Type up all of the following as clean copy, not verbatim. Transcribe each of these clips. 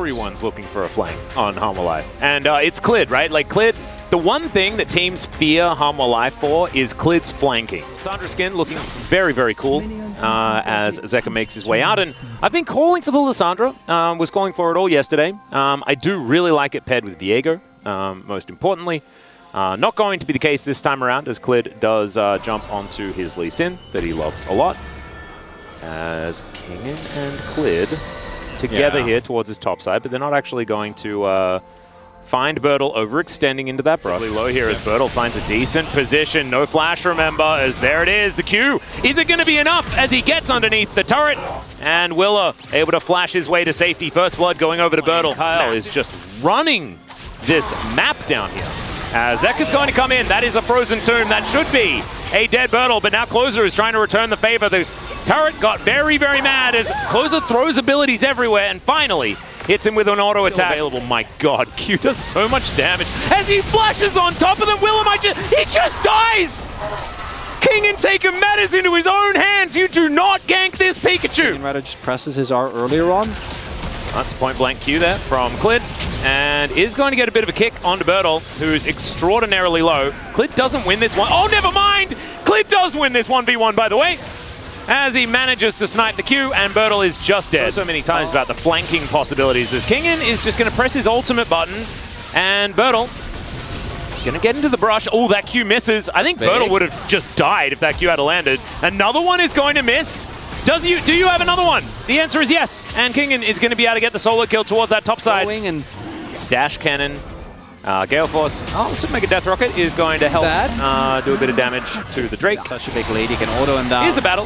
everyone's looking for a flank on Harmor Life. And it's Clid, right? Like Clid, the one thing that teams fear Harmor Life for is Clid's flanking. Sandra skin looking very, very cool as Zeka makes his way out. And I've been calling for the Lissandra, was calling for it all yesterday. I do really like it paired with Viego, most importantly. Not going to be the case this time around, as Clid does jump onto his Lee Sin that he loves a lot. As Kingen and Clid together here towards his top side, but they're not actually going to find Bertle overextending into that brush. Really low here as Bertle finds a decent position. No flash, remember, as there it is, the Q. Is it going to be enough as he gets underneath the turret? And Willa able to flash his way to safety. First blood going over to Bertle. Kyle is just running this map down here. Zeka's going to come in. That is a frozen tomb. That should be a dead Bertle, but now Closer is trying to return the favor. The turret got very, very mad as Closer throws abilities everywhere and finally hits him with an auto attack. Available. My God, Q does so much damage as he flashes on top of them. Willa might he just dies! Kingen taking matters into his own hands. You do not gank this Pikachu. Rather just presses his R earlier on. That's a point-blank Q there from Clid, and is going to get a bit of a kick onto Bertle, who's extraordinarily low. Clid doesn't win this one. Oh, never mind! Clid does win this 1v1, by the way, as he manages to snipe the Q, and Bertle is just dead. So many times about the flanking possibilities, as Kingen is just going to press his ultimate button, and Bertle going to get into the brush. Oh, that Q misses. I think Bertle would have just died if that Q had landed. Another one is going to miss. Do you have another one? The answer is yes. And Kingen is going to be able to get the solo kill towards that top side. And Dash Cannon. Gale Force. Oh, Super Mega Death Rocket is going to help do a bit of damage to the Drake. Such a big lead, he can auto him down. Here's a battle.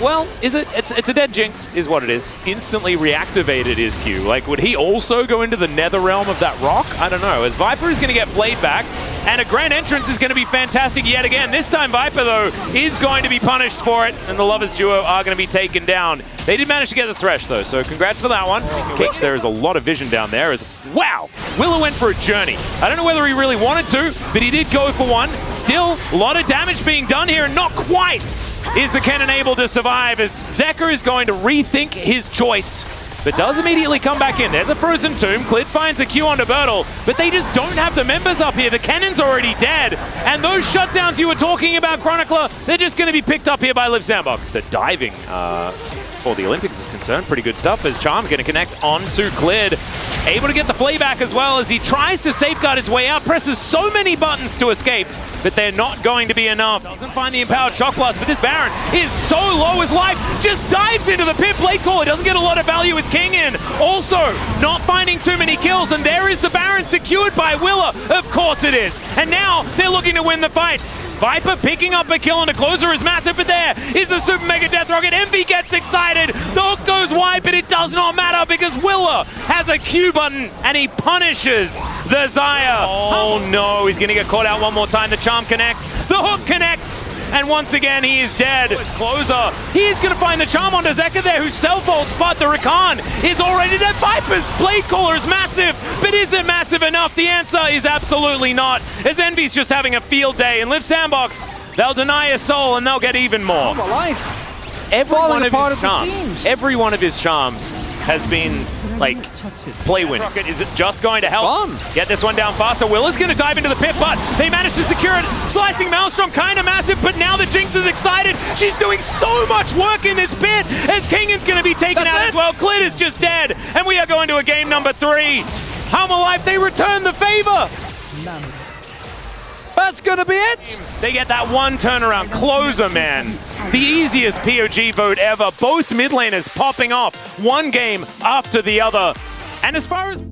Well, is it? It's a dead Jinx, is what it is. Instantly reactivated his Q. Like, would he also go into the nether realm of that rock? I don't know. As Viper is going to get played back, and a grand entrance is going to be fantastic yet again. This time Viper, though, is going to be punished for it, and the Lovers duo are going to be taken down. They did manage to get the Thresh, though, so congrats for that one. There is a lot of vision down there. Wow! Willow went for a journey. I don't know whether he really wanted to, but he did go for one. Still, a lot of damage being done here, and not quite is the cannon able to survive, as Zeka is going to rethink his choice, but does immediately come back in. There's a frozen tomb. Clid finds a Q onto Bertle, but they just don't have the members up here. The cannon's already dead, and those shutdowns you were talking about, Chronicler, they're just going to be picked up here by Live Sandbox. The diving for the Olympics is concerned. Pretty good stuff as Charm going to connect onto Clid. Able to get the playback as well as he tries to safeguard his way out. Presses so many buttons to escape, but they're not going to be enough. Doesn't find the Empowered Shock Blast, but this Baron is so low as life. Just dives into the pit. Blade Caller doesn't get a lot of value as Kingen. Also, not finding too many kills, and there is the Baron secured by Willa. Of course it is. And now they're looking to win the fight. Viper picking up a kill, and the Closer is massive, but there is a Super Mega Death Rocket. Envy gets excited. The hook goes wide, but it does not matter because Willa has a Q button, and he punishes the Xayah. Oh no, he's going to get caught out one more time. The Charm connects. The hook connects. And once again, he is dead. It's Closer. He's going to find the Charm onto Zeka there, who self-ults, but the Rakan is already dead. Viper's Blade Caller is massive, but is it massive enough? The answer is absolutely not, as Envy's just having a field day. And Live Sandbox, they'll deny his soul, and they'll get even more. Every one of his charms has been, like, play win. Rocket, is it just going to help get this one down faster? Willa's going to dive into the pit, but they managed to secure it. Slicing Maelstrom, kind of massive, but now the Jinx is excited. She's doing so much work in this pit as Kingen's going to be taken out as well. Clid is just dead, and we are going to a game number 3. Harmor Life, they return the favor. That's gonna be it! They get that one turnaround. Closer, man. The easiest POG vote ever. Both mid laners popping off one game after the other. And as far as